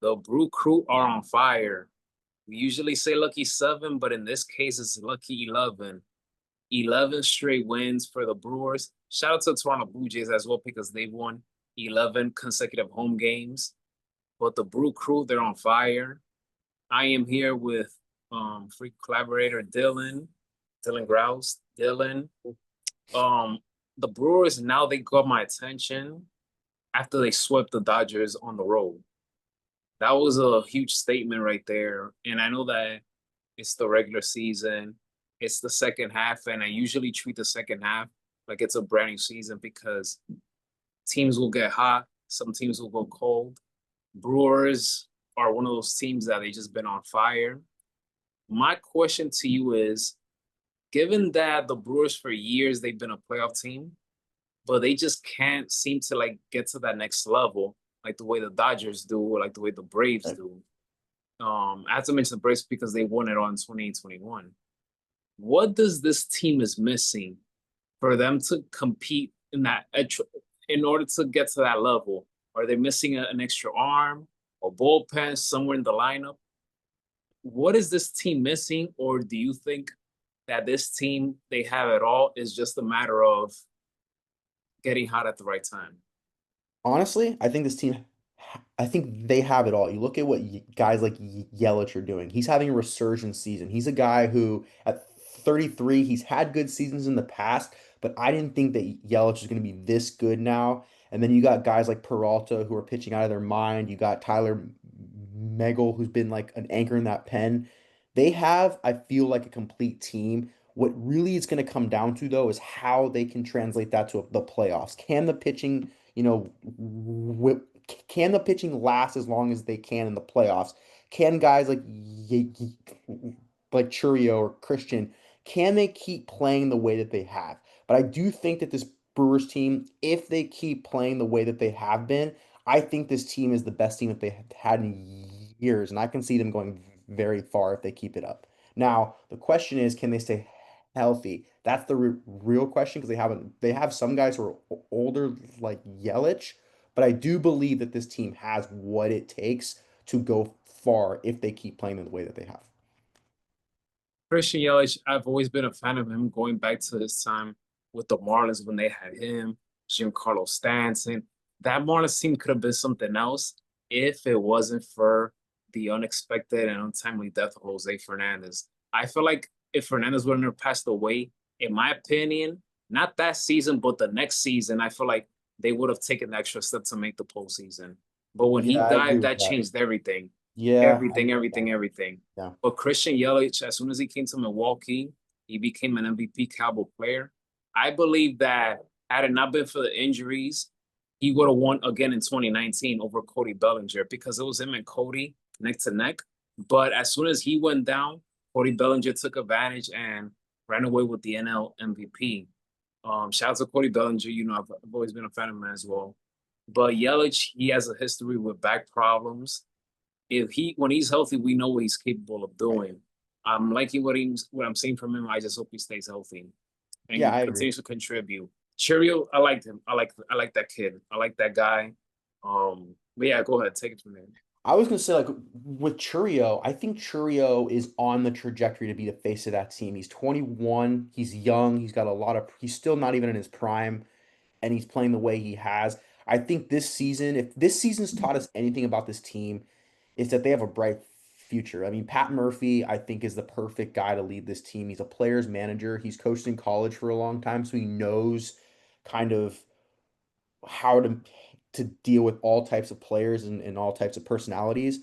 The Brew Crew are on fire. We usually say lucky seven, but in this case, it's lucky 11. 11 straight wins for the Brewers. Shout out to Toronto Blue Jays as well because they've won 11 consecutive home games. But the Brew Crew, they're on fire. I am here with free collaborator Dylan Grauez. Dylan, um, the Brewers now they got my attention after they swept the Dodgers on the road. That was a huge statement right there. And I know that it's the regular season, it's the second half, and I usually treat the second half like it's a brand new season because teams will get hot, some teams will go cold. Brewers are one of those teams that they just been on fire. My question to you is, given that the Brewers for years they've been a playoff team, but they just can't seem to like get to that next level, like the way the Dodgers do, or like the way the Braves Right. do. I have to mention the Braves because they won it on 2021. What does this team is missing for them to compete in that in order to get to that level? Are they missing an extra arm or bullpen somewhere in the lineup? What is this team missing, or do you think that this team they have it all is just a matter of getting hot at the right time? Honestly, I think this team, I think they have it all. You look at what guys like Yelich are doing. He's having a resurgence season. He's a guy who, at 33, he's had good seasons in the past, but I didn't think that Yelich is going to be this good now. And then you got guys like Peralta who are pitching out of their mind. You got Tyler Megal, who's been like an anchor in that pen. They have, I feel like, a complete team. What really is going to come down to, though, is how they can translate that to the playoffs. Can the pitching, you know, can the pitching last as long as they can in the playoffs? Can guys like Churio or Christian, can they keep playing the way that they have? But I do think that this Brewers team, if they keep playing the way that they have been, I think this team is the best team that they have had in years, and I can see them going very far if they keep it up. Now, the question is, can they stay healthy? That's the real question because they have some guys who are older like Yelich, but I do believe that this team has what it takes to go far if they keep playing in the way that they have. Christian Yelich, I've always been a fan of him going back to his time with the Marlins when they had him, Giancarlo Stanton. That Marlins team could have been something else if it wasn't for the unexpected and untimely death of Jose Fernandez. I feel like if Fernandez wouldn't have passed away, in my opinion, not that season, but the next season, I feel like they would have taken the extra step to make the postseason. But when he Yeah, I agree died, with that that. changed everything. Yeah, I Everything, agree with everything, that. everything. Yeah. But Christian Yelich, as soon as he came to Milwaukee, he became an MVP caliber player. I believe that had it not been for the injuries, he would have won again in 2019 over Cody Bellinger because it was him and Cody neck to neck. But as soon as he went down, Cody Bellinger took advantage and ran away with the NL MVP. Shout out to Cody Bellinger. You know, I've always been a fan of him as well. But Yelich, he has a history with back problems. If he when he's healthy, we know what he's capable of Right. doing. I'm liking what I'm seeing from him. I just hope he stays healthy and Yeah, he I agree. continues to contribute. Cheerio, I liked him. I like that kid. I like that guy. But yeah, go ahead, take it from there. I was gonna say like with Churio, I think Churio is on the trajectory to be the face of that team. He's 21, he's young, he's still not even in his prime, and he's playing the way he has. I think this season, if this season's taught us anything about this team, is that they have a bright future. I mean, Pat Murphy, I think, is the perfect guy to lead this team. He's a player's manager. He's coached in college for a long time, so he knows kind of how to deal with all types of players and all types of personalities.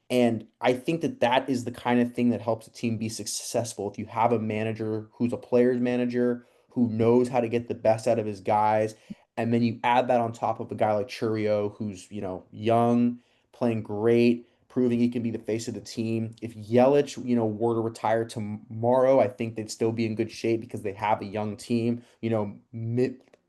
And I think that that is the kind of thing that helps a team be successful. If you have a manager who's a player's manager, who knows how to get the best out of his guys, and then you add that on top of a guy like Churio, who's, young, playing great, proving he can be the face of the team. If Yelich, were to retire tomorrow, I think they'd still be in good shape because they have a young team.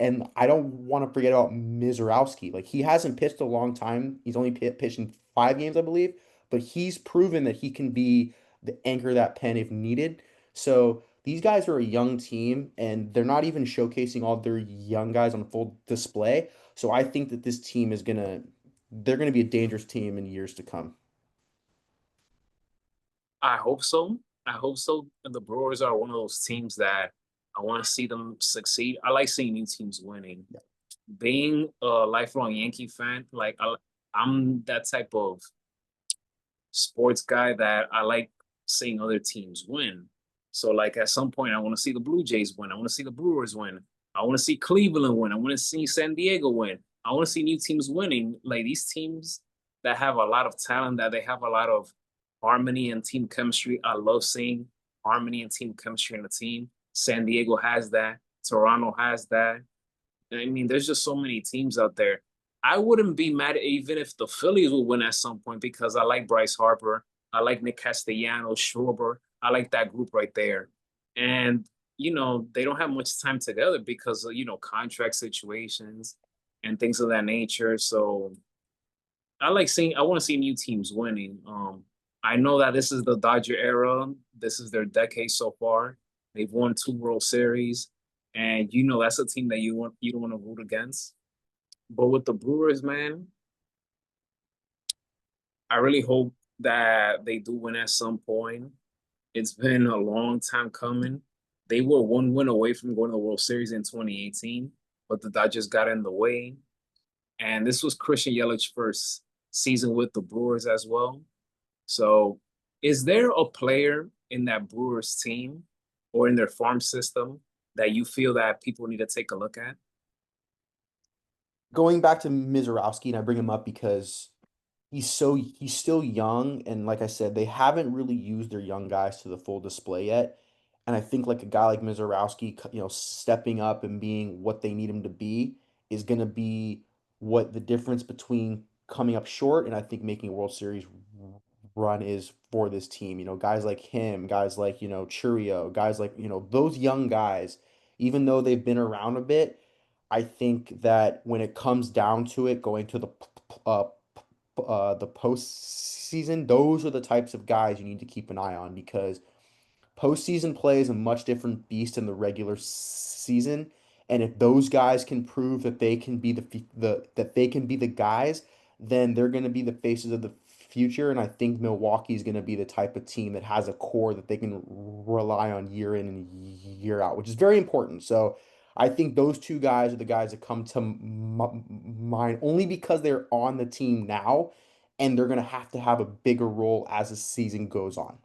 And I don't want to forget about Mizorowski. Like, he hasn't pitched a long time. He's only pitched in 5 games, I believe, but he's proven that he can be the anchor of that pen if needed. So these guys are a young team, and they're not even showcasing all their young guys on full display. So I think that this team is gonna they're going to be a dangerous team in years to come. I hope so. I hope so. And the Brewers are one of those teams that I want to see them succeed. I like seeing new teams winning. Yeah. Being a lifelong Yankee fan, I'm that type of sports guy that I like seeing other teams win. So like at some point, I want to see the Blue Jays win. I want to see the Brewers win. I want to see Cleveland win. I want to see San Diego win. I want to see new teams winning. Like these teams that have a lot of talent, that they have a lot of harmony and team chemistry. I love seeing harmony and team chemistry in the team. San Diego has that. Toronto has that. I mean, there's just so many teams out there. I wouldn't be mad even if the Phillies would win at some point because I like Bryce Harper. I like Nick Castellanos, Schwarber. I like that group right there. And, they don't have much time together because of, contract situations and things of that nature. So I want to see new teams winning. I know that this is the Dodger era. This is their decade so far. They've won 2 World Series. And that's a team that you don't want to root against. But with the Brewers, man, I really hope that they do win at some point. It's been a long time coming. They were one win away from going to the World Series in 2018, but the Dodgers got in the way. And this was Christian Yelich's first season with the Brewers as well. So, is there a player in that Brewers team or in their farm system that you feel that people need to take a look at? Going back to Mizorowski, and I bring him up because he's still young, and like I said, they haven't really used their young guys to the full display yet. And I think like a guy like Mizorowski, stepping up and being what they need him to be is going to be what the difference between coming up short and I think making a World Series run is for this team. Guys like him, guys like, Churio, guys like, those young guys, even though they've been around a bit, I think that when it comes down to it, going to the postseason, those are the types of guys you need to keep an eye on because postseason play is a much different beast than the regular season. And if those guys can prove that they can be the guys, then they're going to be the faces of the future. And I think Milwaukee is going to be the type of team that has a core that they can rely on year in and year out, which is very important. So I think those two guys are the guys that come to mind only because they're on the team now and they're going to have a bigger role as the season goes on.